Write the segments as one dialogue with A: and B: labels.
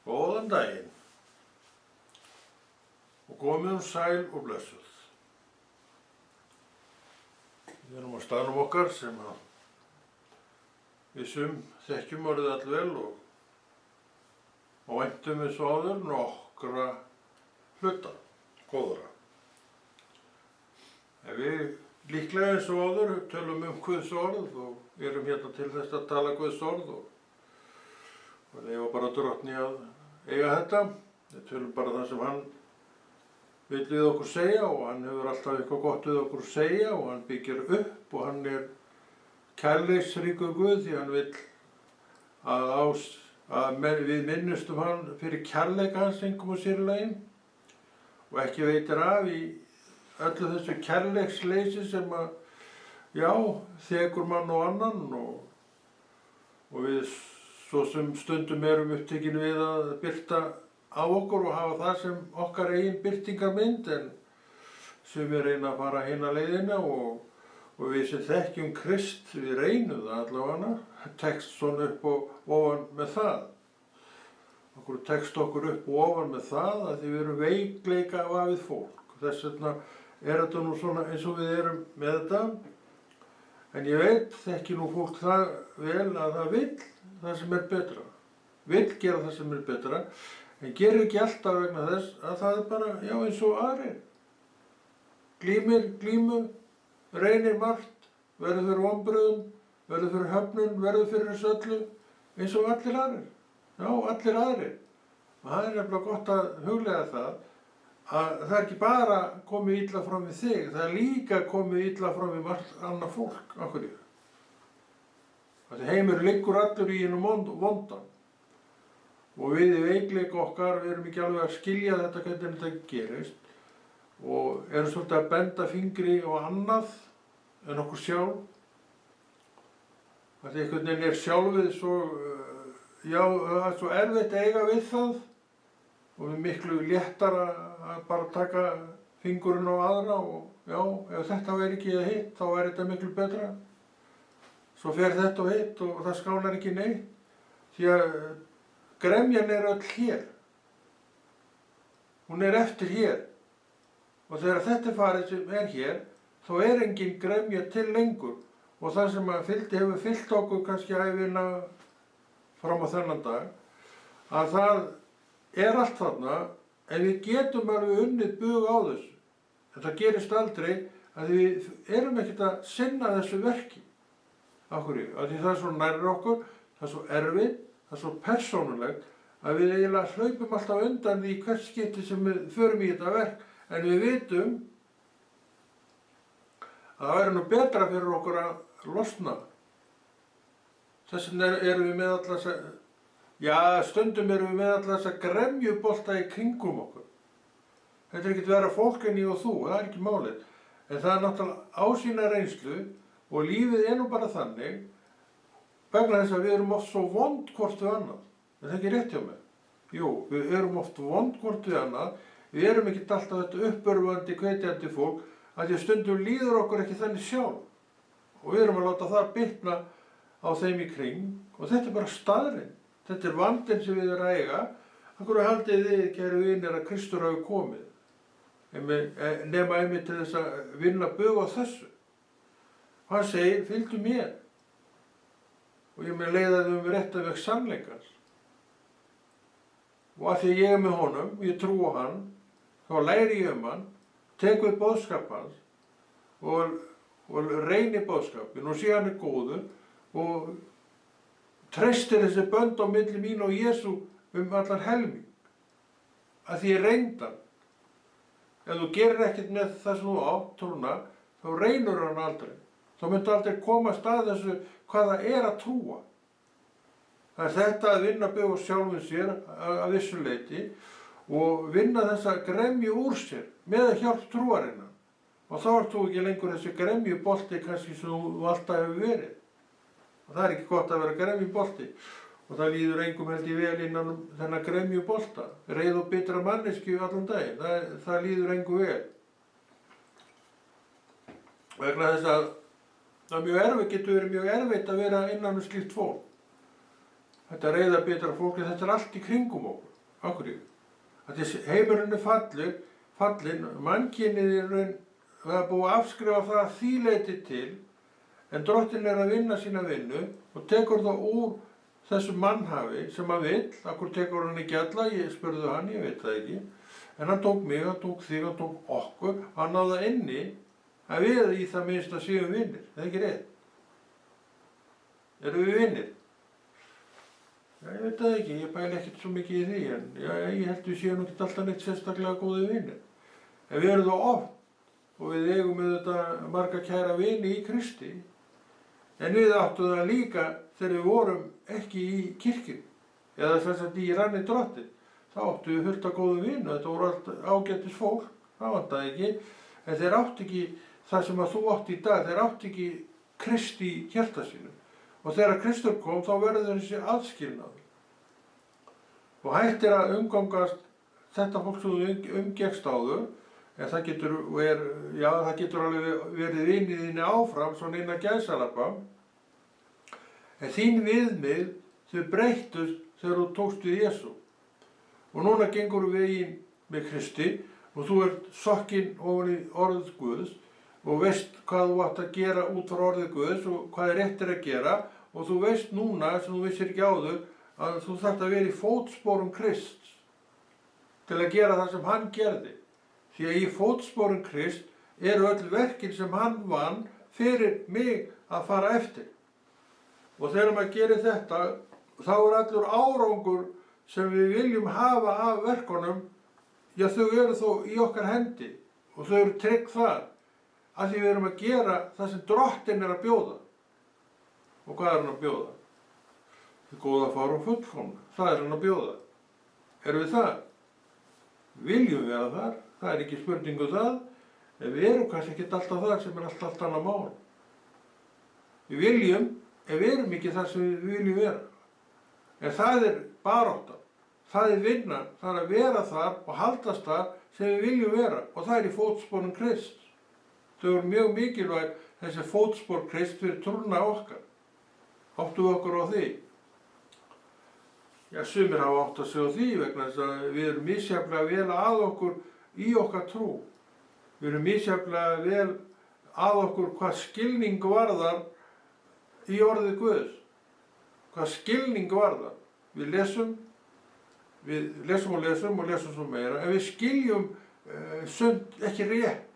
A: Góðan daginn og komið sæl og blessuð. Við erum á staðnum okkar sem við þekkjum orðið allvel og væntum við svo áður nokkra hluta, góðra. En við líklega eins og áður tölum Guðs orð og erum hérna til þess að tala Guðs orð og það var bara Drottni að eiga þetta. Við tölum bara það sem hann vill við okkur segja og hann hefur alltaf eitthvað gott við okkur að segja og hann byggir upp og hann kærleiksríkur Guð því hann vill að við minnustum hann fyrir kærleika hans einkum og sérlega og ekki veitir af í öllu þessu kærleiksleysi sem þekur mann og annan og við svo sem stundum erum upptekin við að birta á okkur og hafa það sem okkar eigin birtingarmynd en sem við reyna að fara hina leiðina og við sem þekkjum Krist, við reynum það allavega, tekst svona upp og ofan með það. Okkur tekst okkur upp og ofan með það að því við erum veikleika vafið fólk. Þess vegna þetta nú svona eins og við erum með þetta. En ég þekki nú fólk það vel að það vill það sem betra. Vill gera það sem betra. En gerir ekki alltaf vegna þess að það bara, eins og aðrir. Glímu, reynir margt, verður fyrir vonbrigðum, verður fyrir höfnun, verður fyrir þessu öllu, eins og allir aðrir. Allir aðrir. Og það nefnilega gott að huglega það að það ekki bara komið illa fram við þig, það líka komið illa fram við margt annað fólk. Af hverju? Þessi heimur liggur allur í hinum vondan. Og við í veikleika okkar, við erum ekki alveg að skilja þetta hvernig þetta gerist og erum svolítið að benda fingri á annað en okkur sjálf. Þetta einhvern veginn sjálfið svo, það svo erfitt að eiga við það og við miklu léttar að bara taka fingurinn á aðra og ef þetta væri ekki hitt þá væri þetta miklu betra. Svo fer þetta og hitt og það skánar ekki neitt því að gremjan öll hér. Hún eftir hér. Og þegar þetta farið sem hér, þá engin gremja til lengur. Og það sem hefur fyllt okkur kannski ævina fram á þennan dag, að það allt þarna, en við getum alveg unnið bug á þessu. En það gerist aldrei að við erum ekkert að sinna þessu verki. Af hverju? Af því það svo nærri okkur, það svo erfitt, það svo persónulegt að við eiginlega hlaupum alltaf undan í hvert skipti sem við förum í þetta verk en við vitum að það væri nú betra fyrir okkur að losna. Þess vegna erum við með alltaf stundum erum við með alltaf þessa gremjubolta í kringum okkur. Þetta ekki vera fólk en ég og þú, það ekki málið. En það náttúrulega á sína reynslu og lífið nú bara þannig vegna þess að við erum oft svo vond hvort við annað. Er það ekki rétt hjá mér? Jú, við erum oft vond hvort við annað. Við erum ekkert alltaf þetta uppörvandi, hvetjandi fólk að því stundum líður okkur ekki þannig sjálf. Og við erum að láta það bitna á þeim í kring og þetta bara staðreynd. Þetta vandinn sem við erum að eiga. Af hverju haldið þið, kæru vinir, að Kristur hafi komið? Nema einmitt til þess að vinna bug á þessu. Hann segir, fylgdu mér. Og ég með leiðaði rétta veg sannleikans. Og af því að ég með honum, og ég trú á hann, þá læri ég hann, tek við boðskap hans og reyni boðskapinn og sé hann góður og treystir þessi bönd á milli mín og Jesú allan helming. Af því ég reyndi hann. Ef þú gerir ekkert með það sem þú átt, trúna, þá reynur hann aldrei. Þá myndi aldrei komast að þessu hvað það að trúa. Það þetta að vinna bug á sjálfum sér að vissu leyti og vinna þessa gremju úr sér með hjálp trúarinnar. Og þá ert þú ekki lengur þessi gremjubolti kannski sem þú alltaf hefur verið. Og það ekki gott að vera gremjubolti. Og það líður engum held ég vel innan þennan gremjubolta. Reið og bitra manneskju allan daginn. Það líður engum vel. Vegna þess að það getur verið mjög erfitt að vera innan slíkt fólk. Þetta reiða bitra fólki, þetta allt í kringum okkur. Af hverju? Heimurinn er fallinn, mannkynið í raun, það er búið að afskrifa það að því leyti til, en Drottinn er að vinna sína vinnu og tekur það úr þessu mannhafi sem hann vill. Af hverju tekur hann ekki alla? Ég spurði hann, ég veit það ekki. En hann tók mig, hann tók þig, hann tók okkur, hann náði inni að við í það minnsta séum vinir. Það er ekki rétt. Erum við vinir? Já, ég veit það ekki, ég pæli ekkert svo mikið í því, en já, ég held við séum ekki alltaf neitt sérstaklega góði vinir. En við erum það oft, og við eigum auðvitað marga kæra vini í Kristi, en við áttum það líka þegar við vorum ekki í kirkjunni, eða þess að í ranni Drottinn. Þá áttu við fullt af góðum vinum, þetta voru allt ágætis fólk, það vantaði ekki, en þeir áttu ekki það sem að þú átti í dag, þeir áttu ekki Krist í hjarta sínu. Og þegar Kristur kom, þá verður þessi aðskilnaður. Og hættir að umgangast þetta fólk sem þú umgekkst áður, en það getur alveg verið vinið þínu áfram, svona innan gæsalappa. En þín viðmið, þau breyttust þegar þú tókst við Jesú. Og núna gengur veginn með Kristi og þú ert sokkinn ofan í orð Guðs og veist hvað þú átt að gera út frá orðið Guðs og hvað rétt er að gera, og þú veist núna, sem þú vissir ekki áður, að þú þarft að vera í fótsporum Krists til að gera það sem hann gerði. Því að í fótsporum Krist eru öll verkin sem hann vann fyrir mig að fara eftir. Og þegar maður gerir þetta, þá er allur árangur sem við viljum hafa af verkunum, já, þau eru þó í okkar hendi og þau eru trygg þar, af því við erum að gera það sem Drottinn er að bjóða. Og hvað er hann að bjóða? Það góða fara og fullkomna, það er hann að bjóða. Erum við það? Viljum við vera þar? Það er ekki spurningu það, en við erum kannski ekki alltaf það sem er allt annað mál. Við viljum, en við erum ekki það sem við viljum vera. En það er barátta, það er vinna, það er að vera þar og haldast þar sem við viljum vera, og það er í fótsporum Krist. Þau eru mjög mikilvæg, þessi fótspor Krist, fyrir trúna okkar. Áttum við okkur á því? Já, sumir hafa átt að segja á því vegna þess að við erum misjafnlega vel að okkur í okkar trú. Við erum misjafnlega vel að okkur hvað skilning varðar í orðið Guðs. Hvað skilning varðar. Við lesum svo meira, en við skiljum sund ekki rétt.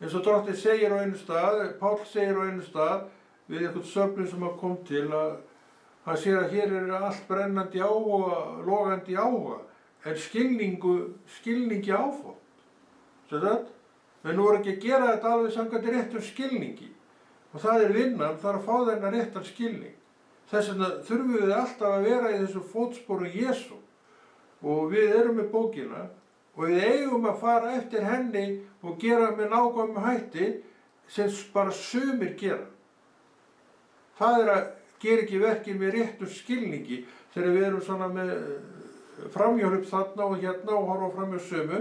A: Eins og Drottinn segir á einu stað, Páll segir á einu stað, við einhvern söfnum sem hann kom til, að hann segir að hér er allt brennandi áhuga, logandi áhuga, en skilningi áfótt. Svo þetta? Men nú er ekki að gera þetta alveg samkvæmt réttum skilningi. Og það er vinnan, það er að fá þennan réttan skilning. Þess vegna þurfum við alltaf að vera í þessu fótsporu Jesú. Og við erum með bókina, og við eigum að fara eftir henni og gera með nákvæmum hætti sem bara sumir gera. Það er að gera ekki verkin með réttum skilningi þegar við erum svona með framhjálp þarna og hérna og horfa fram með sömu.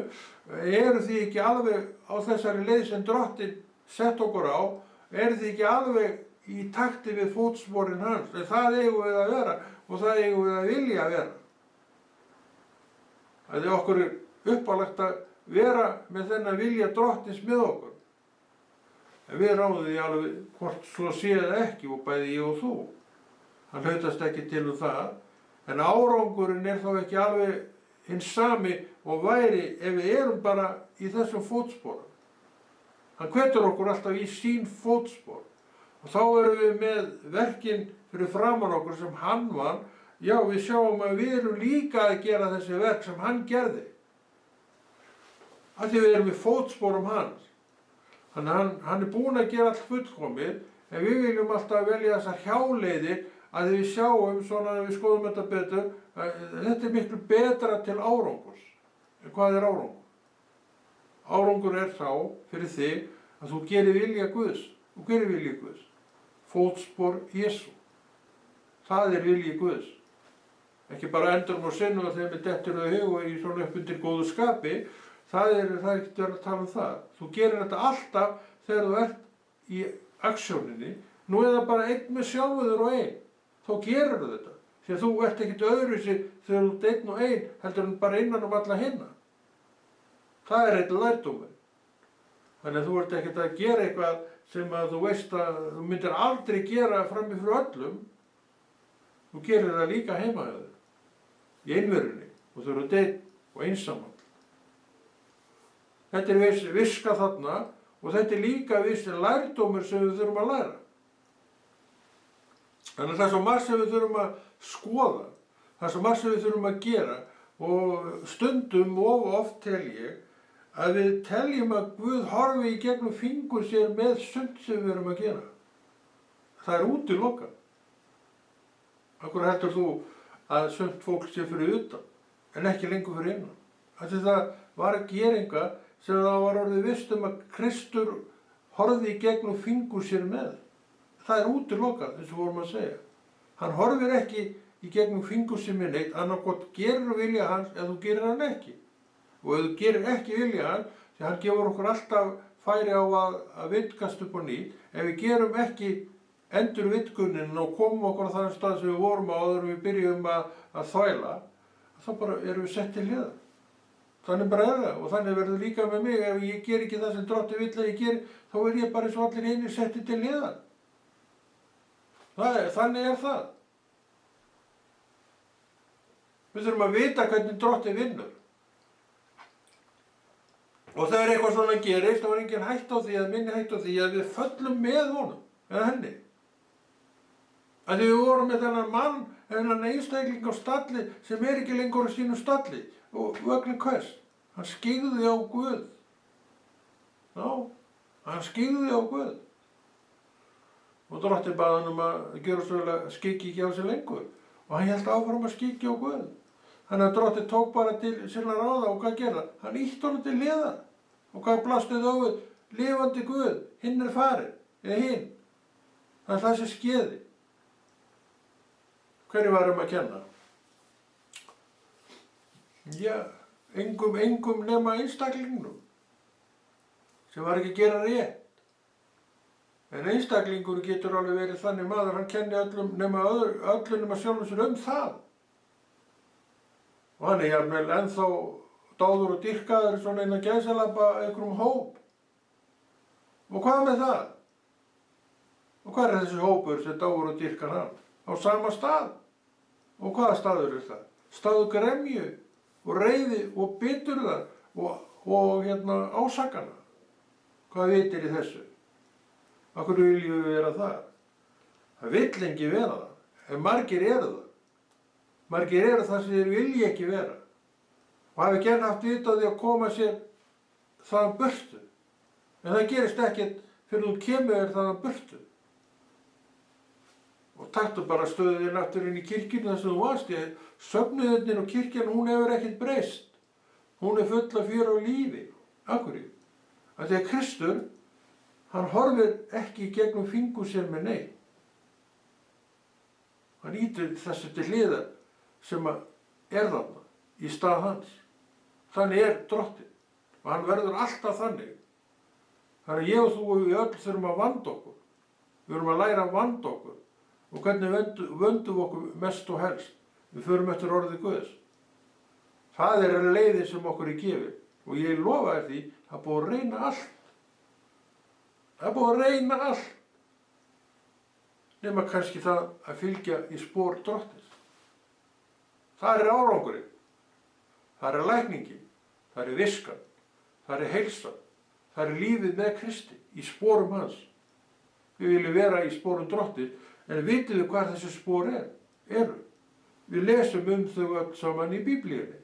A: Eru því ekki alveg á þessari leið sem Drottinn sett okkur á, eru því ekki alveg í takti við fótsporin hans, en það eigum við að vera og það eigum við að vilja að vera. Það er okkur uppálagt að vera með þennan vilja Drottins með okkur. En við ráðum því alveg hvort svo sé það ekki, og bæði ég og þú. Hann hlautast ekki til það, en árangurinn er þá ekki alveg hins sami og væri ef við erum bara í þessum fótsporum. Hann hvetur okkur alltaf í sín fótspor. Og þá erum við með verkin fyrir framan okkur sem hann vann. Já, við sjáum að við erum líka að gera þessi verk sem hann gerði. Af því við erum í fótsporum hans. Þannig að hann er búinn að gera allt fullkomið, en við viljum alltaf velja þessar hjáleiðir að við sjáum svona að við skoðum þetta betur, að þetta er miklu betra til árangurs. En hvað er árangur? Árangur er þá fyrir þig að þú gerir vilja Guðs. Og hver er vilji Guðs? Fótspor Jesú. Það er vilji Guðs. Ekki bara endurum á sinnu að þeim er dettur þau hug og er í svona upp undir góðu skapi. Það er ekkert verið að tala um það. Þú gerir þetta alltaf þegar þú ert í aksjóninni. Nú er það bara einn með sjálfuður og einn. Þá gerir þú þetta. Því að þú ert ekkert öðruvísi þegar þú ert einn og ein, heldur en bara innan alla hinna. Það er einn lærdómur. Þannig að þú ert ekkert að gera eitthvað sem að þú veist að þú myndir aldrei gera frammi fyrir öllum. Þú gerir það líka heima hjá þér, í einverunni, og þú eru einn og einsamall. Þetta er viska þarna og þetta er líka viss lærdómur sem við þurfum að læra. Þannig að það er svo margt sem við þurfum að skoða, það er svo margt sem við þurfum að gera og stundum og oft tel ég að við teljum að Guð horfi í gegnum fingur sér með sumt sem við erum að gera. Það er útilokað. Af hverju heldur þú að sumt fólk sé fyrir utan en ekki lengur fyrir innan? Það var að gera eitthvað sem það var orðið visst að Kristur horfði í gegnum fingur sér með. Það er útilokað, eins og vorum að segja. Hann horfir ekki í gegnum fingur sér með neitt, annaðhvort gerir vilja hans eða þú gerir hann ekki. Og ef þú gerir ekki vilja hann, því hann gefur okkur alltaf færi á að vitkast upp á nýtt, ef við gerum ekki endur vitkunin og komum okkur á þann stað sem við vorum á áður en við byrjum að þvæla, þá bara erum við sett til hliðar. Þannig bara er það og þannig verður líka með mig, ef ég ger ekki það sem Drottinn vill að ég geri, þá er ég bara eins og allir hinir setti til hliðar. Þannig er það. Við þurfum að vita hvernig Drottinn vinnur. Og þegar eitthvað svona gerist, þá er engin hætt á því, minni hætt á því að við föllum með honum, eða henni. Að því við vorum með þennan mann, þennan einstakling á stalli sem er ekki lengur á sínu stalli. Og vegna hvers? Hann skyggði á Guð. Já, hann skyggði á Guð. Og Drottinn bað hann að gera svo vel að skikki ekki á sig lengur. Og hann hélt áfram að skikki á Guð. Þannig að Drottinn tók bara til sinna ráða og hvað gerða? Hann ýtti honum til hliðar. Og hvað blasti þá við? Lifandi Guð, hinn er farin, eða hinn. Það er það sem skeði. Hverju var að kenna? Já, engum nema einstaklingnum. Sem var ekki að gera rétt. En einstaklingur getur alveg verið þannig maður, hann kenni öllum nema sjálfum sér það. Og hann er jafnvel ennþá dáður og dýrkaður svona innan gæsalappa einhverjum hóp. Og hvað með það? Og hvað er þessi hópur sem dáður og dýrkar hann? Á sama stað. Og hvaða staður er það? Staður gremju og reiði og biturðar og ásakana. Hvað vitir í þessu? Af hverju viljum við vera það? Það vill engi vera það, en margir eru það. Margir eru það sem þeir vilja ekki vera. Og hafi gern haft vita á því að koma sér þaðan burtu. En það gerist ekkert fyrir þú kemur þér þaðan burtu. Og taktu bara stöðuðinn aftur inn í kirkjunni þar sem þú varst. Söfnuðurinn og kirkjan, hún hefur ekkert breyst. Hún er full af fjör og lífi. Af hverju? Af því að Kristur, hann horfir ekki í gegnum fingur sér með nei. Hann ýtir þessu til hliðar sem er þarna í stað hans. Þannig er Drottinn. Og hann verður alltaf þannig. Þannig að ég og þú og við öll þurfum að vanda okkur. Við þurfum að læra að vanda okkur. Og hvernig vöndum okkur mest og helst. Við förum eftir orðið Guðs. Það er leiðin sem okkur er gefið. Og ég lofa þér því, það er búið að reyna allt. Það er búið að reyna allt. Nema kannski það að fylgja í spor Drottins. Það er árangurinn. Það er lækningin. Það er viskan. Það er heilsan. Það er lífið með Kristi í sporum hans. Við viljum vera í sporum Drottins, en vitið við hvað þessi spor eru. Við lesum þau öll saman í Biblíunni.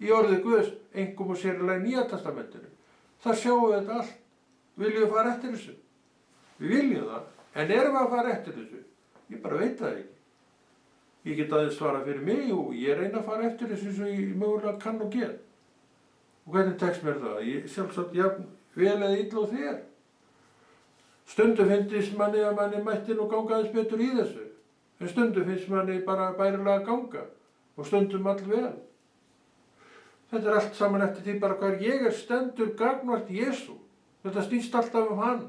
A: Í orðið Guðs, einkum og sérlega í Nýja testamentinu. Það sjáum við þetta allt. Viljum við fara eftir þessu? Við viljum það, en erum við að fara eftir þessu? Ég bara veit það ekki. Ég get aðeins svara fyrir mig og ég reyna að fara eftir þessu sem ég mögulega kann og gera. Og hvernig tekst mér það? Ég sjálfsagt jafn vel eða illa á þér. Stundum finnst manni að manni mætti nú ganga aðeins betur í þessu. En stundum finnst manni bara bærilega að ganga og stundum allvel. Þetta er allt saman eftir því bara hver ég er stendur gagnvart Jesú. Þetta snýst alltaf um hann.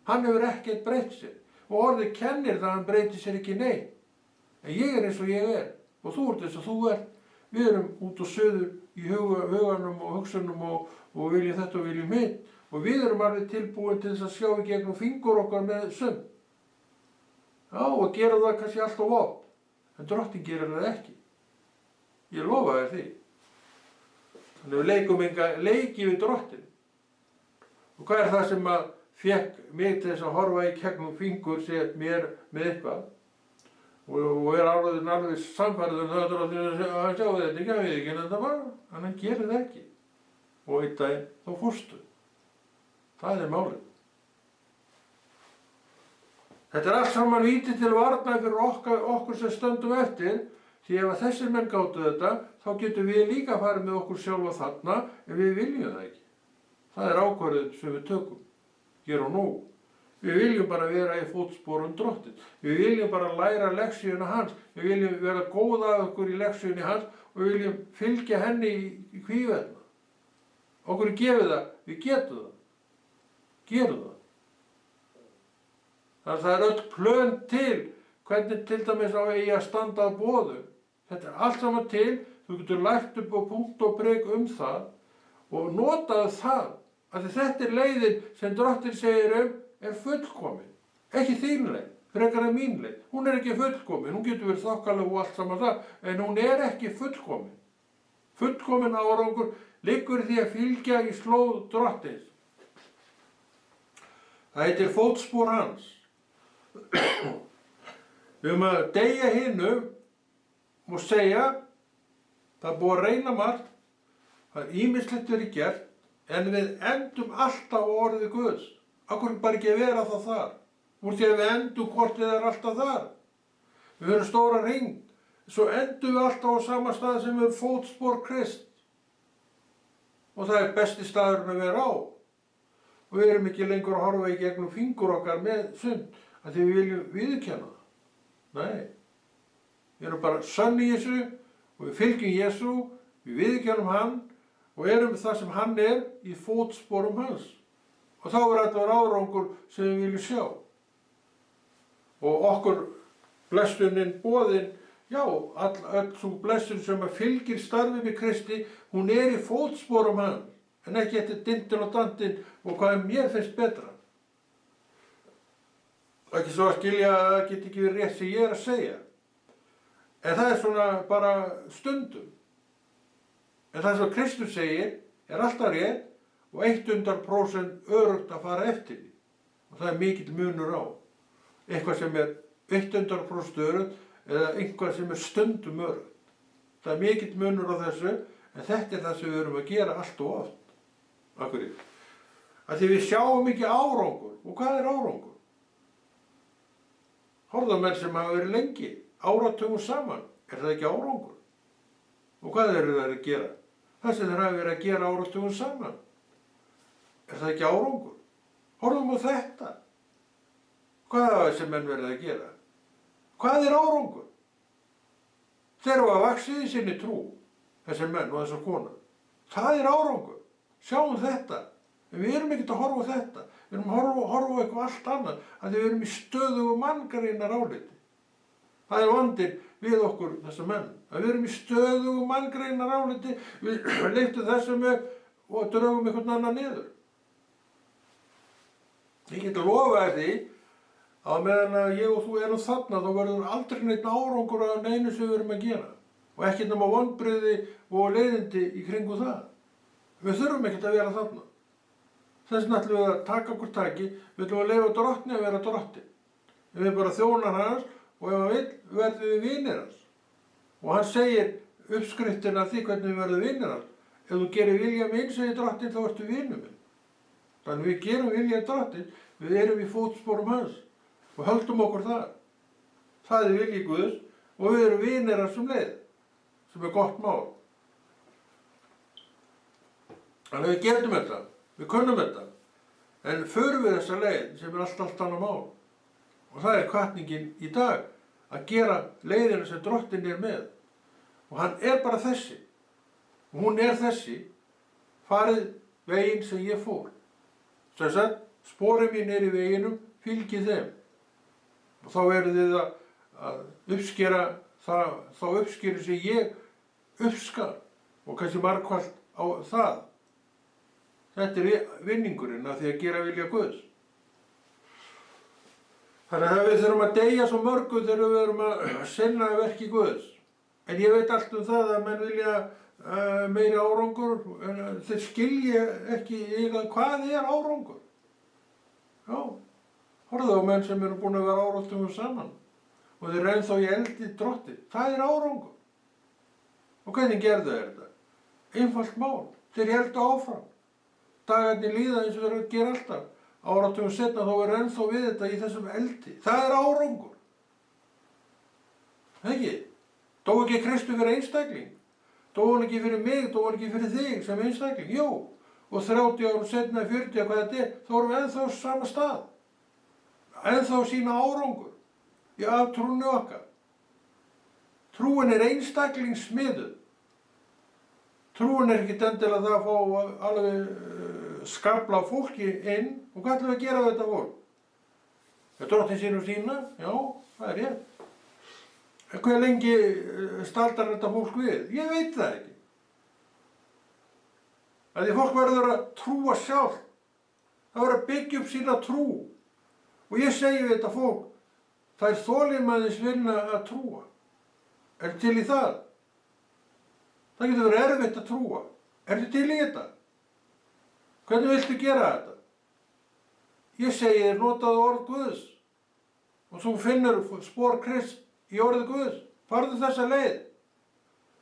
A: Hann hefur ekkert breytt sér. Og orðið kennir það að hann breyti sér ekki neitt. En ég er eins og ég er og þú ert eins og þú ert. Við erum út og suður í huganum og hugsunum og viljum þetta og viljum hitt. Og við erum alveg tilbúin til þess að sjá í gegnum fingur okkar með sumt. Já, og gera það kannski alltaf oft. En Drottinn gerir það ekki. Ég lofa þér því. Þannig við leikum enga leiki við Drottinn. Og hvað er það sem að fékk mig til þess að horfa í gegnum fingur sér mér með eitthvað? Og er alveg samfærður það Drottinn að hann sjá þetta ekki, hann veit ekki en þetta var, en hann gerir það ekki. Og einn daginn þá fórstu. Það er málið. Þetta er allt saman víti til varnar fyrir okkur sem stöndum eftir, því ef að þessir menn gátu þetta, þá getum við líka farið með okkur sjálfa þarna, en við viljum það ekki. Það er ákvörðun sem við tökum, hér og nú. Við viljum bara vera í fótsporum Drottins. Við viljum bara læra leksíuna hans. Við viljum vera góð að okkur í leksíunni hans og við viljum fylgja henni í hvívetna. Okkur er gefið það, við getum það. Gerum það. Þannig að það er öll plön til hvernig til dæmis á eigi að standa að boðum. Þetta er allt saman til, þú getur lært upp á punkt og prik það og notaðu það. Af því þetta er leiðin sem Drottinn segir er fullkomin. Ekki þín leið, frekar en mín leið. Hún er ekki fullkomin, hún getur verið þokkaleg og allt saman það, en hún er ekki fullkomin. Fullkomin árangur liggur í því að fylgja í slóð Drottins. Það heitir fótspor hans. Við höfum að deyja hinum og segja, það er búið að reyna margt, það er ýmislegt verið gert, en við endum alltaf á orði Guðs. Akkur bara ekki að vera það þar. Úr því að við endum hvort við erum alltaf þar. Við höfum stóra hring, svo endum við alltaf á sama stað sem er fótspor Krist. Og það er besti staðurinn að vera á. Og við erum ekki lengur að horfa í gegnum fingur okkar með synd, að því við viljum viðurkenna það. Nei. Við erum bara sönn í Jesú og við fylgjum Jesú, við viðurkennum hann og erum það sem hann er í fótsporum hans. Og þá er allar árangur sem við viljum sjá. Og okkur blessunin boðin, já, öll sú blessun sem fylgir starfi með Kristi, hún er í fótsporum hans, en ekki eftir dindin og dandin og hvað mér finnst betra. Ekki svo að skilja að það geti ekki verið rétt sem ég er að segja. En það er svona bara stundum. En það sem Kristus segir er alltaf rétt og 100% örugt að fara eftir því. Og það er mikill munur á. Eitthvað sem er 100% örugt eða eitthvað sem er stundum örugt. Það er mikill munur á þessu, en þetta er það sem við erum að gera allt og oft. Af hverju? Af því við sjáum ekki árangur. Og hvað er árangur? Horfðamenn sem hafa verið lengi, áratugum saman, er það ekki árangur? Og hvað eru þeir að gera? Það sem þeir hafa verið að gera áratugum saman. Er það ekki árangur? Horfum á þetta. Hvað hafa þessi menn verið að gera? Hvað er árangur? Þeir hafa vaxið í sinni trú, þessi menn og þessar konar. Það er árangur. Sjáum þetta. En við erum ekkert að horfa á þetta. Við erum að horfa á eitthvað allt annað, að við erum í stöðugu manngreinar áliti. Það er vandinn við okkur, þessa menn. Að við erum í stöðugu manngreinar áliti, við leiftum þessum og draugum einhvern annan niður. Ég get að lofa þér því að meðan að ég og þú erum þarna, þá verður aldrei neitt árangur af neinu sem við erum að gera. Og ekki nema vonbrigði og leiðindi í kringu það. Við þurfum ekkert að vera þarna. Þess vegna ætlum við að taka okkur taki, við ætlum að leyfa Drottni að vera Drottinn. Við erum bara þjónar hans og ef hann vill verðum við vinir hans. Og hann segir uppskriftina því hvernig við verðum vinir hans. Ef þú gerir vilja minn, segir Drottinn, þá ertu vinur minn. Þannig við gerum vilja Drottinn, við erum í fótsporum hans og höldum okkur þar. Það er vilji Guðs og við erum vinir hans leið, sem er gott mál. Þannig við getum þetta. Við kunnum þetta, en förum við þessa leið sem er allt annað mál. Og það er hvatningin í dag, að gera leiðina sem Drottinn er með. Og hann er bara þessi. Og hún er þessi, farið veginn sem ég fór. Sem sagt, sporin mín er í veginum, fylgið þeim. Og þá verðið þið að uppskera þá uppskeri sem ég uppskar og kannski margfalt á það. Þetta er vinningurinn af því að gera vilja Guðs. Þannig að við þurfum að deyja svo mörgu þegar við erum að sinna verki Guðs. En ég veit allt um það að menn vilja meiri árangur, en þeir skilja ekki hvað er árangur. Já, horfðu á menn sem eru búin að vera áratugum saman og þeir eru ennþá í eldi Drottins. Það er árangur. Og hvernig gerðu þeir þetta? Einfalt mál. Þeir héldu áfram. Dagarnir líða eins og þeir gera alltaf. Áratugum seinna þá er ennþá við þetta í þessum eldi. Það er árangur. Ekki? Dó ekki Kristur fyrir einstakling? Dó hann ekki fyrir mig? Dó hann ekki fyrir þig sem einstakling? Jú. Og 30 árum seinna, 40, hvað þetta er, þá erum við ennþá á sama stað. Ennþá sína árangur. Í aftrúnni okkar. Trúin er einstaklingsmiðuð. Trúin er ekki endilega það að fá alveg skafla fólki inn. Og hvað ætlum við að gera við þetta fólk? Er Drottinn sínum sína? Já, það er rétt. Hve lengi staldar þetta fólk við? Ég veit það ekki. Því fólk verður að trúa sjálf. Það verður að byggja upp sína trú. Og ég segi við þetta fólk, það er þolinmæðis vinna að trúa. Er til í það? Það getur verið erfitt að trúa. Er til í þetta? Hvernig viltu gera þetta? Ég segi þér, notaðu orð Guðs. Og þú finnur spor Krist í orðið Guðs. Farðu þessa leið.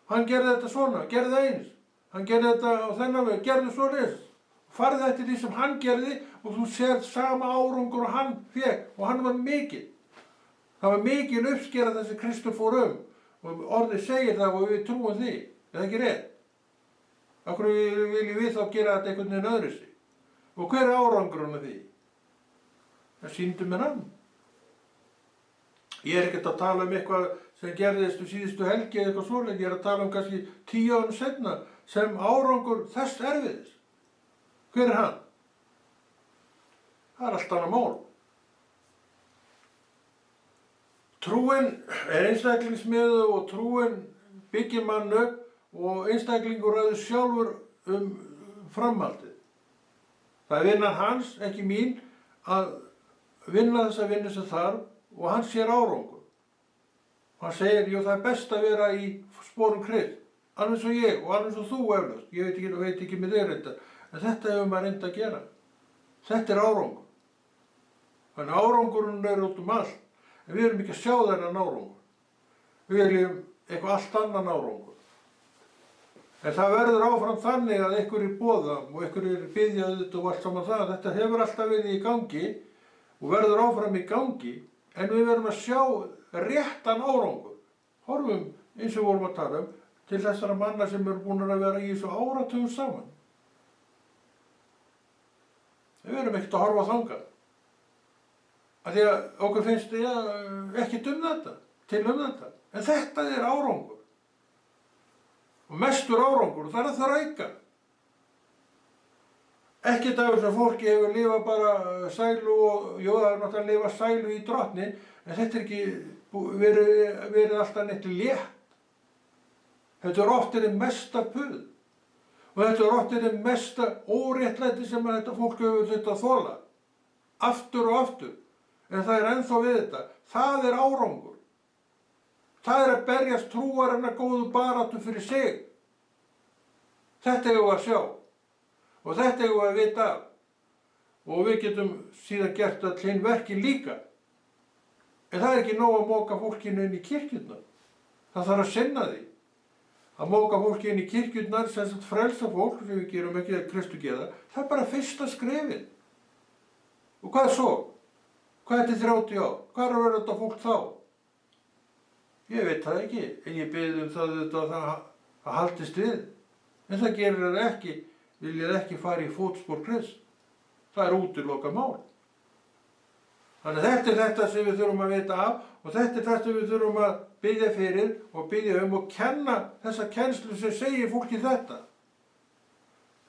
A: Hann gerði þetta svona, gerði það eins. Hann gerði þetta á þennan veg, gerði svoleiðis. Farðu eftir því sem hann gerði og þú sér sama árangur og hann fékk. Og hann var mikil. Það var mikil uppskera þessi Kristur fór Og orðið segir það og við trúum því. Er það ekki rétt? Af hverju viljum við þá gera þetta einhvern veginn öðru sig? Og hver er árangurinn af því? Það sýndi mér hann. Ég er ekkert að tala um eitthvað sem gerðist síðustu helgi eða eitthvað svoleiðis. Ég er að tala um kannski 10 árum seinna sem árangur þess erfiðis. Hver er hann? Það er allt annað mál. Trúin er einstaklingsmiðuð og trúin byggir mann upp og einstaklingur ræður sjálfur framhaldið. Það er vinnan hans, ekki mín, að vinna þessa vinnu sem þarf og hann sér árangur. Hann segir, jú, það er best að vera í sporum Krist, alveg eins og ég og alveg eins og þú eflaust. Ég veit ekki með þér þetta, en þetta hefur maður reynt að gera. Þetta er árangur. Þannig árangurinn er út allt, en við erum ekki að sjá þennan árangur. Við viljum eitthvað allt annan árangur. En það verður áfram þannig að einhverjir boða og einhverjir biðja auðvitað og allt saman það. Þetta hefur alltaf verið í gangi og verður áfram í gangi, en við verðum að sjá réttan árangur. Horfum, eins og vorum að tala til þessara manna sem eru búin að vera í þessu áratugum saman. Við verðum ekkert að horfa þangað. Af því að okkur finnst ekkert þetta, til þetta. En þetta er árangur. Og mestur árangur, það er að þræka. Ekkert af þess að fólki hefur lifað bara sælu og, jú, það er náttúrulega að lifa sælu í Drottni, en þetta er ekki verið alltaf neitt létt. Þetta er oft mesta puð. Og þetta er oft mesta óréttlæti sem þetta fólk hefur þetta að þola. Aftur og aftur. En það er ennþá við þetta. Það er árangur. Það er að berjast trúarinnar góðu baráttu fyrir sig. Þetta eigum við að sjá. Og þetta eigum við að vita af. Og við getum síðan gert öll hinn verkin líka. En það er ekki nóg að móka fólkinu inn í kirkjurnar. Það þarf að sinna því. Að móka fólki inn í kirkjurnar, sem sagt frelsa fólk, sem við gerum ekki að Kristu gera, það er bara fyrsta skrefið. Og hvað er svo? Hvað er þetta 30 ár? Hvað er að vera þetta fólk þá? Ég veit það ekki, en ég bið það að haldist við. En það gerir það ekki, viljið ekki fara í fótspor Krist. Það er útilokað mál. Þannig að þetta er þetta sem við þurfum að vita af og þetta er þetta sem við þurfum að biðja fyrir og biðja og kenna þessa kennslu sem segir fólki þetta.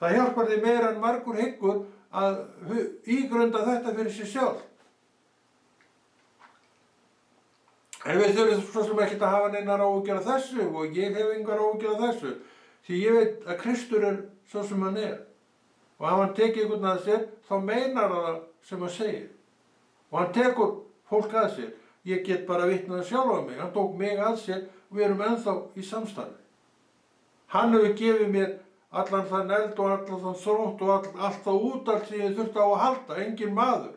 A: Það hjálpar því meira en margur hyggur að ígrunda þetta fyrir sig sjálf. En við þurfum svo sem ekkert að hafa neinar áhyggjur af þessu og ég hef engar áhyggjur af þessu. Því ég veit að Kristur svo sem hann og ef hann tekið einhvern að sér, þá meinar það sem hann segir. Og hann tekur fólk að sér. Ég get bara vitnað sjálf af mig. Hann tók mig að sér og við erum ennþá í samstarfi. Hann hefur gefið mér allan þann eld og allan þann þrótt og allt það útalt sem ég þurfti á að halda, engin maður.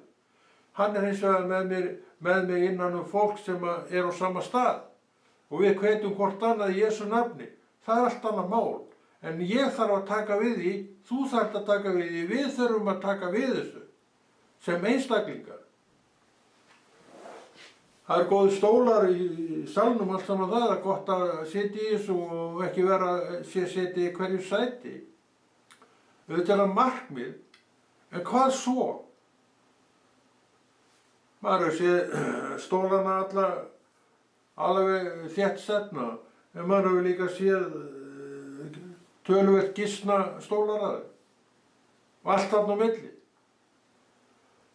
A: Hann hins vegar með mig innan fólk sem á sama stað. Og við hvetjum hvort annað í Jesú nafni. Það allt annað mál. En ég þarf að taka við því, þú þarft að taka við því, við þurfum að taka við þessu sem einstaklingar. Það góði stólar í salnum allt saman það er gott að sitja í þessu og ekki vera að sitja í hverju sæti. Þetta markmið, en hvað svo? Maður sé stólana alveg þétt setna, en maður hefur líka séð töluvert gisna stólar að þeim og allt þarna á milli.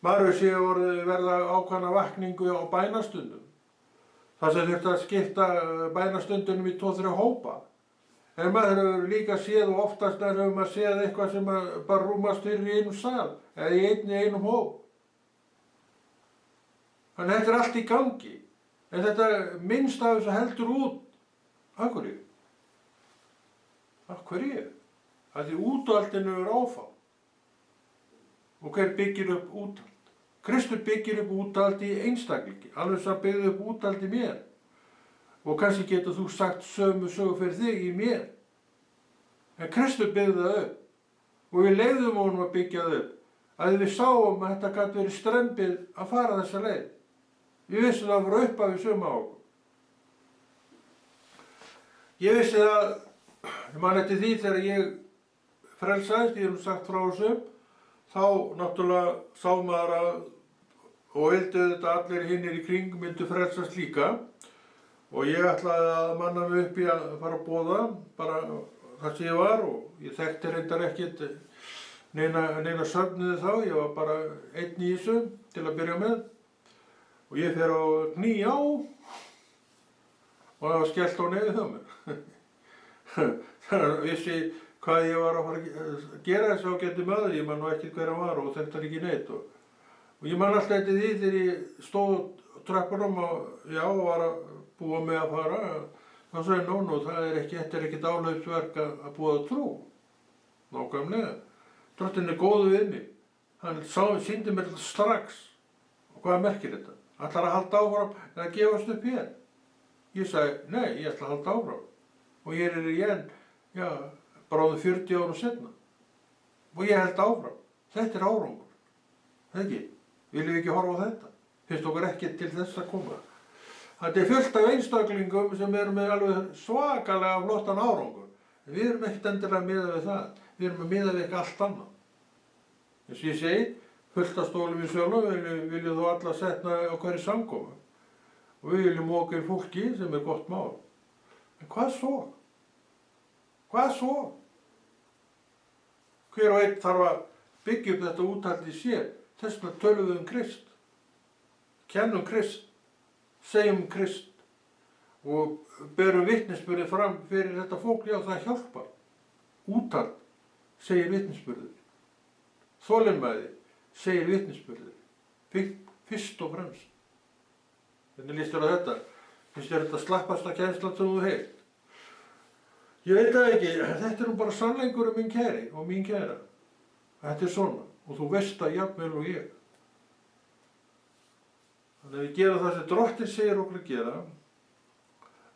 A: Maður hefur séð verða ákvæmna vakningu á bænastundum. Það sem þurfti að skipta bænastundunum í 2-3 hópa. En maður hefur líka séð og oftast hefur maður séð eitthvað sem bara rúmast fyrir í einum sal eða í einum hóp. Þannig þetta allt í gangi. En þetta minnst af þessu heldur út. Af hverju? Af hverju? Af því úthaldinu áfá. Og hver byggir upp úthald? Kristur byggir upp úthald í einstaklingi. Alveg sem byggði upp úthald í mér. Og kannski getur þú sagt sömu sögu fyrir þig í mér. En Kristur byggði það upp. Og við leyfðum honum að byggja það upp. Að við sáum að þetta gat verið strembið að fara þessa leið. Ég vissi það frá upphafi sömu á okkur. Ég vissi það, ég man eftir því þegar ég frelsaðist, ég hef sagt frá þessu, þá náttúrulega sá maður að, og vildu þetta allir hinnir í kring myndu frelsast líka. Og ég ætlaði að manna mig upp í að fara að boða, bara það sem ég var og ég þekkti reyndar ekkert neina söfnuði þá, ég var bara einn í þessu til að byrja með. Og ég fer á kný á og það var skellt á nefið hjá mér. Þannig að vissi hvað ég var að fara að gera þessu ágæti maður, ég man nú ekki hver hann var og þekkti hann ekki neitt. Og ég man alltaf eftir því þegar ég stóð tröppunum og var að búa með að fara, þá sagði Nónu, þetta er ekkert álaupsverk að búa að trú. Nákvæmlega. Drottinn góður við mig. Hann sýndi mér þetta strax. Og hvað merkir þetta? Ætlar að halda áfram eða að gefast upp hér? Ég sagði, nei, ég ætla að halda áfram. Og ég í bráðum 40 árum seinna. Og ég held áfram. Þetta er árangur. Það ekki? Viljum við ekki horfa á þetta? Finnst okkur ekki til þess að koma? Þetta er fullt af einstaklingum sem eru með alveg svakalega flottan árangur. En við erum ekkert endilega að miða við það. Við erum að miða við ekki allt annað. Eins og ég segi, fullt af stólum í sölu, viljum þú alla setna á hverju samkomu. Og við viljum okkur fólki sem er gott mál. En hvað svo? Hvað svo? Hver og einn þarf að byggja upp þetta úthald í sér. Þess vegna tölum við Krist. Kennum Krist. Segjum Krist. Og berum vitnisburði fram fyrir þetta fólk. Já, það hjálpar. Úthald segir vitnisburður. Þolinmæði segir vitnisburður. Fyrst og fremst. Hvernig líst þér á þetta? Finnst þér þetta slappasta kennslan sem þú heilt? Ég veit það ekki. Þetta er bara sannleikur minn kæri og mín kæra. Þetta er svona. Og þú veist það jafnvel og ég. Þannig að við gerum það sem Drottinn segir okkur að gera.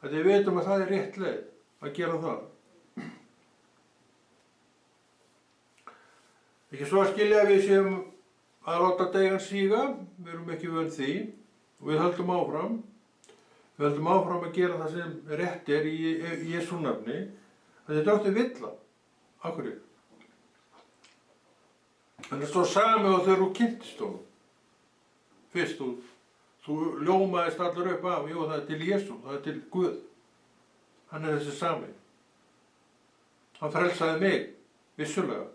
A: Að við veitum að það er rétt leið að gera það. Ekki svo að skilja að við séum að láta deigan síga. Við erum ekki vön því. Og við höldum áfram. Við höldum áfram að gera það sem rétt er í Jesú nafni. Þetta er átti villa. Af hverju? En það stóð sami og þegar þú kynntist honum. Fyrst þú ljómaðist allar upp af, jú það er til Jesú, það er til Guð. Hann er þessi sami. Hann frelsaði mig, vissulega.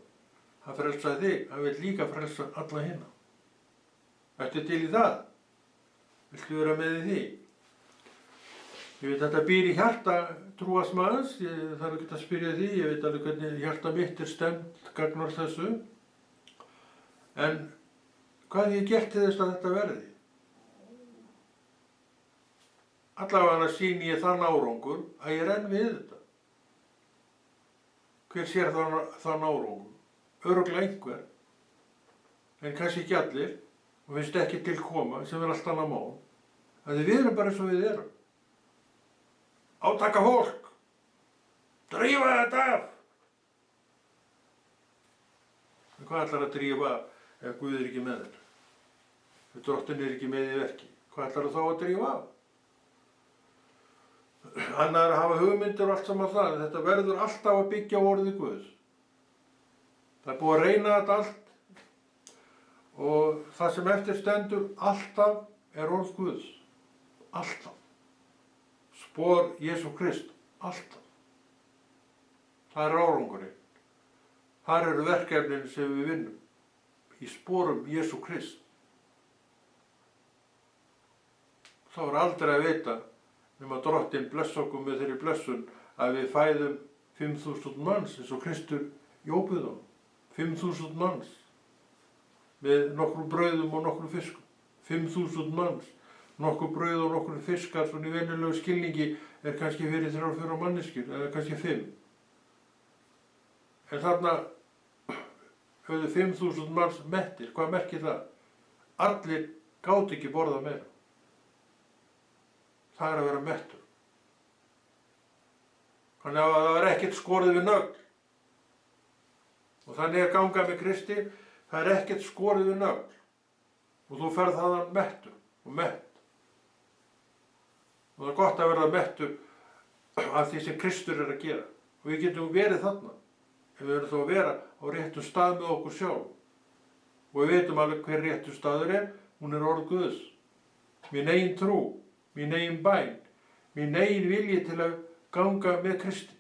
A: Hann frelsaði þig, hann vil líka frelsa alla hina. Ertu til í það? Viltu vera með í því? Ég veit þetta býr í hjarta trúarsmanns, ég þarf ekki að spyrja því, ég veit alveg hvernig hjarta mitt stemt gagnvart þessu. En hvað hef ég gert til þess að þetta verði? Allavega sýni ég þann árangur að ég renn við þetta. Hver sér þann árangur? Örugglega einhver, en kannski ekki allir, og finnst ekki til koma, sem allt annað mál. Að við erum bara eins og við erum. Átaka fólk! Drífa þetta af! En hvað ætlar að drífa af ef Guð ekki með þér? Ef Drottinn ekki með í verki? Hvað ætlar þá að drífa af? Annar hafa hugmyndir og allt saman það, en þetta verður alltaf að byggja á orði Guðs. Það búið að reyna þetta allt og það sem eftir stendur alltaf orð Guðs. Alltaf. Spor Jesú Krist. Alltaf. Það árangurinn. Þar eru verkefnin sem við vinnum. Í sporum Jesú Krist. Þá aldrei að vita nema Drottinn blessa okkur með þeirri blessun að við fæðum 5.000 manns eins og Kristur jóbuð á. 5.000 manns með nokkru brauðum og nokkru fiskum. 5.000 manns, nokkru brauð og nokkru fiskar, svona í venjulegu skilningi kannski fyrir 3-4 manneskjur, eða kannski 5. En þarna höfðu 5.000 manns mettir. Hvað merkir það? Allir gátu ekki borða meira. Það að vera mettur. Þannig að það ekkert skorið við nögl. Og þannig að ganga með Kristi, það ekkert skorið við nögl. Og þú ferð þaðan mettur og mett. Og það gott að verða mettur af því sem Kristur að gera. Og við getum verið þarna. En við verðum þó að vera á réttum stað með okkur sjálf. Og við veitum alveg hver réttur staður hún orð Guðs. Mín eigin trú. Mín eigin bæn, mín eigin vilji til að ganga með Kristi.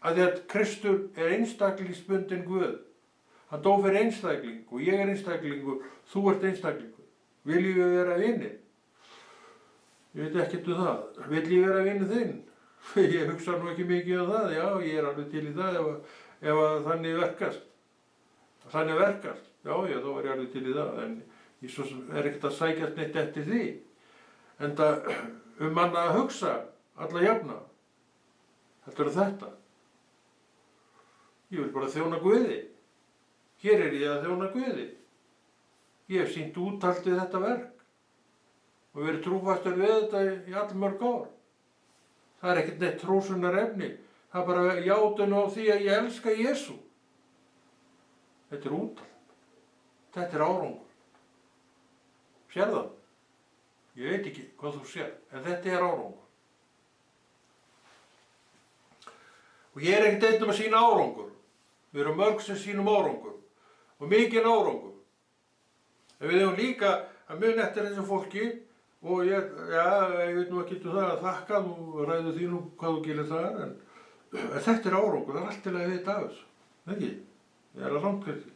A: Að því að Kristur einstaklingsbundinn Guð. Hann dó fyrir einstakling og ég einstaklingur, þú ert einstaklingur. Viljum við vera vinir? Ég veit ekkert það. Vill ég vera vinur þinn? Ég hugsa nú ekki mikið það, já, ég alveg til í það ef þannig verkast. Þannig verkast, já, þá var ég alveg til í það, en ég svo ekkert að sækjast neitt eftir því. Enda manna að hugsa alla jafna. Heldur þetta. Ég vil bara þjóna Guði. Hér ég að þjóna Guði. Ég hef sýnt úthaldið þetta verk og verið trúfastur við þetta í allmörg ár. Það ekkert neitt trúsunnar efni. Það bara játun á því að ég elska Jesú. Þetta úthald. Þetta árangur. Sér það? Ég veit ekki hvað þú sér, en þetta árangur. Og ég ekkert einn að sýna árangur. Við erum mörg sem sýnum árangur. Og mikinn árangur. En við hefum líka að muna eftir þessu fólki og ég veit nú ekki það að þakka, þú ræður því nú hvað þú gerir þar, en þetta árangur, það allt til að vita af þessu. Ekki? Ég að rámkvæmdi.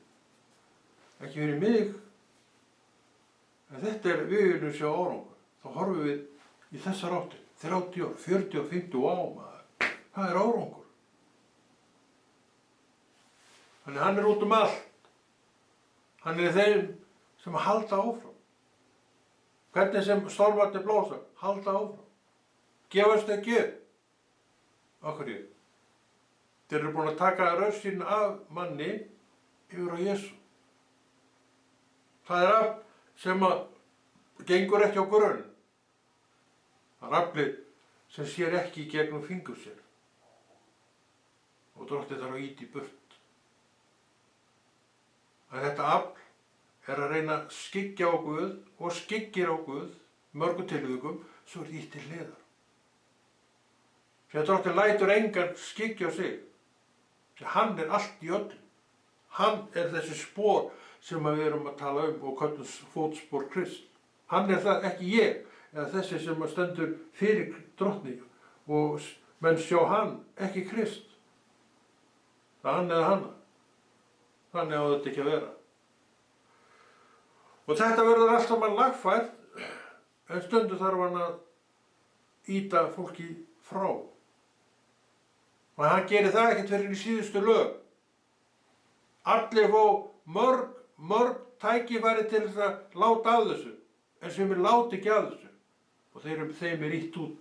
A: Ekki fyrir mig, en þetta við viljum sjá árangur. Þá horfum við í þessar áttir, 30 ár, 40 ár, 50 ár maður. Það árangur. Þannig hann út allt. Hann þeim sem halda áfram. Hvernig sem stormarnir blósa, halda áfram. Gefast ekki upp. Af hverju? Þeir eru búin að taka rössin af manni yfir á Jesú. Það afl sem gengur ekki á grunn. Það aflið sem sér ekki í gegnum fingur sér. Og Drottinn þarf að ýta í burt. Að þetta afl að reyna að skyggja á Guð og skyggir á Guð mörgum tilvikum, svo ýtt til hliðar. Því að Drottinn lætur engan skyggja á sig. Því hann allt í öllu. Hann þessi spor sem við erum að tala og köllum fótspor Krist. Hann það, ekki ég, eða þessi sem stendur fyrir Drottni og menn sjá hann, ekki Krist. Það hann eða hana. Þannig á þetta ekki að vera. Og þetta verður allt saman lagfært, en stundu þarf hann að ýta fólki frá. Og hann gerir það ekkert fyrir í síðustu lög. Allir fá mörg tækifæri til þess að láta af þessu, en sem láta ekki af þessu. Og þeim ýtt út.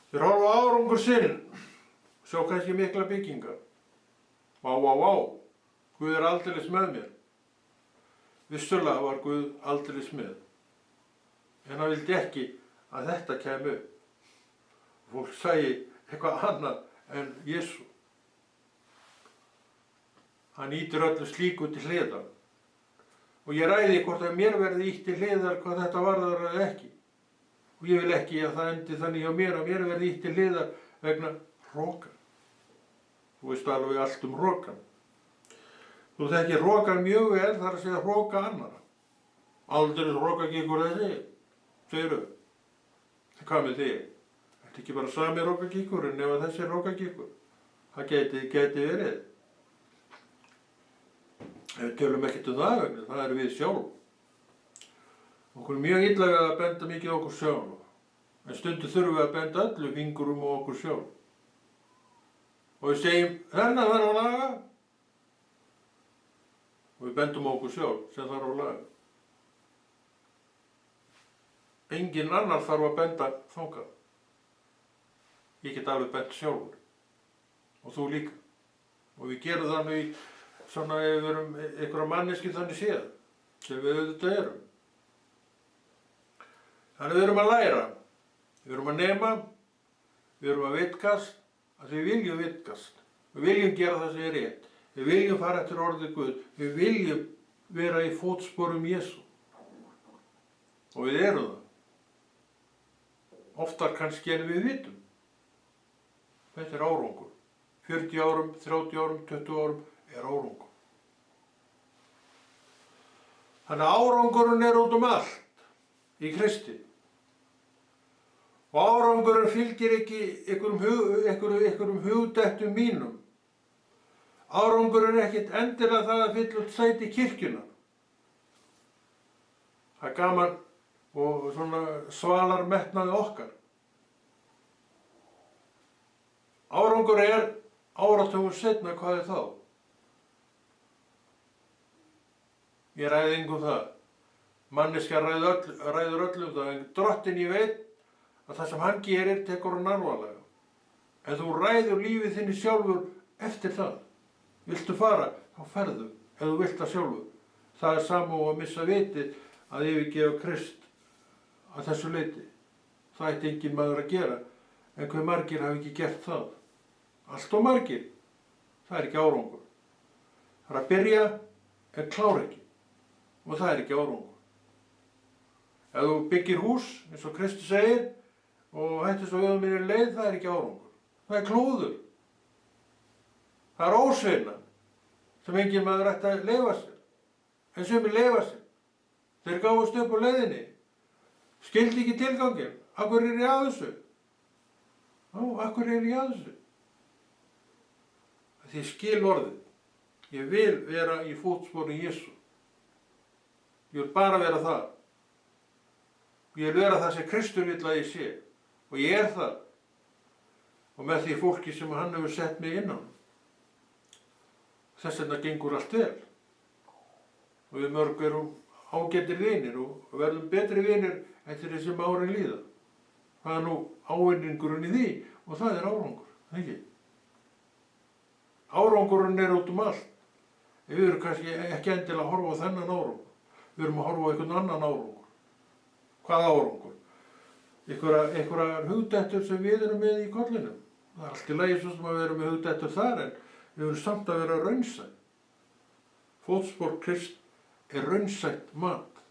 A: Þeir horfa á árangur sinn, sjá kannski mikla byggingar. Vá, Guð aldeilis með mér. Vissulega var Guð aldeilis með. En hann vildi ekki að þetta kæmi upp. Fólk sæi eitthvað annað en Jesú. Hann ýtir öllu slíku til hliðar. Og ég ræði hvort að mér verði ýtt til hliðar hvað þetta varðar eða ekki. Og ég vil ekki að það endi þannig hjá mér að mér verði ýtt til hliðar vegna hroka. Þú veist alveg allt hrokan. Þú þekkir hrokan mjög vel, þar að segja hroka annara. Aldrei hrokagíkur þessi, segirðu. Hvað með þig? Þetta er ekki bara sami hrokagíkurinn ef þessi er hrokagíkur. Það geti verið. Við tölum ekkert það vegna, það er við sjálf. Okkur er mjög illa við að benda mikið okkur sjálf. En stundu þurfum við að benda öllu fingurum á okkur sjálf. Og við segjum, þennan þarf að laga. Og við bendum á okkur sjálf sem þarf að laga. Enginn annar þarf að benda þangað. Ég get alveg bent sjálfur. Og þú líka. Og við gerum það nú í svona ef við erum einhverja manneski þannig séð, sem við auðvitað erum. Þannig við erum að læra, við erum að nema, við erum að vitkast, að við viljum vitkast. Við viljum gera það sem er rétt. Við viljum fara eftir orðið Guð. Við viljum vera í fótsporum Jesú. Og við erum það. Oftar kannski en við vitum. Þetta er árangur. 40 árum, 30 árum, 20 árum er árangur. Þannig að árangurinn er út allt í Kristi. Og árangurinn fylgir ekki einhverjum hugdettum mínum. Árangurinn er ekkert endilega það að fylla út sæti kirkjuna. Það er gaman og svona svalar metnaði okkar. Árangur er áratugum seinna, hvað er þá? Ég ræði engum það. Manneskja ræður öllum það, en Drottinn ég veit að það sem hann gerir tekur hann alvarlega. En þú ræður lífið þinni sjálfur eftir það. Viltu fara, þá ferðu, ef þú vilt það sjálfur. Það er sama og að missa vitið að yfirgefa Krist að þessu leyti. Það ætti enginn maður að gera, en hve margir hafa ekki gert það. Allt of margir. Það er ekki árangur. Það er að byrja, en klára ekki. Og það er ekki árangur. Ef þú byggir hús, eins og Kristus segir, og hættir svo við mér í leið, það er ekki árangur. Það er klúður. Það er ósveina, sem enginn maður ætti að leyfa sér. En sumir leyfa sér. Þeir gáfust upp á leiðinni. Skildi ekki tilganginn. Af hverju er ég að þessu? Af hverju er ég að þessu? Því ég skil orðið. Ég vil vera í fótsporum Jesú. Ég vil bara vera það. Ég vil vera það sem Kristur vill að ég sé. Og ég er það. Og með því fólki sem hann hefur sett mig innan. Þess vegna gengur allt vel. Og við mörg erum ágætir vinir og verðum betri vinir eftir því sem árin líða. Það er nú ávinningurinn í því og það er árangur, ekki? Árangurinn er út allt. Við erum kannski ekki endilega að horfa á þennan árangur. Við erum að horfa á einhvern annan árangur. Hvað árangur? Einhverjar hugdettur sem við erum með í kollinum. Það er allt í lagi svo sem að við erum með hugdettur þar, en við erum samt að vera raunsætt. Fótspor Krist er raunsætt mat.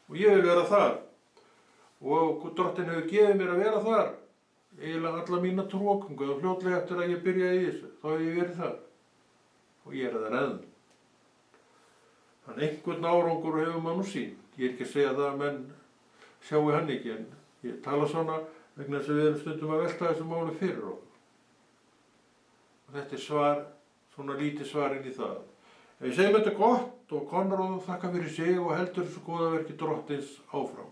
A: Og ég vil vera þar. Og Drottinn hefur gefið mér að vera þar. Eiginlega alla mína trúokungu og fljótlega eftir að ég byrjaði í þessu. Þá hef ég verið þar. Og ég er það enn. Þannig einhvern árangur hefur maður nú sín. Ég er ekki að segja það að menn sjáu hann ekki, en ég tala svona vegna þess að við erum stundum að velta þessu máli fyrir okkur. Og þetta er svar, svona lítið svar inn í það. Við segjum þetta gott og Konráð þakka fyrir sig og heldur þessu góða verki Drottins áfram.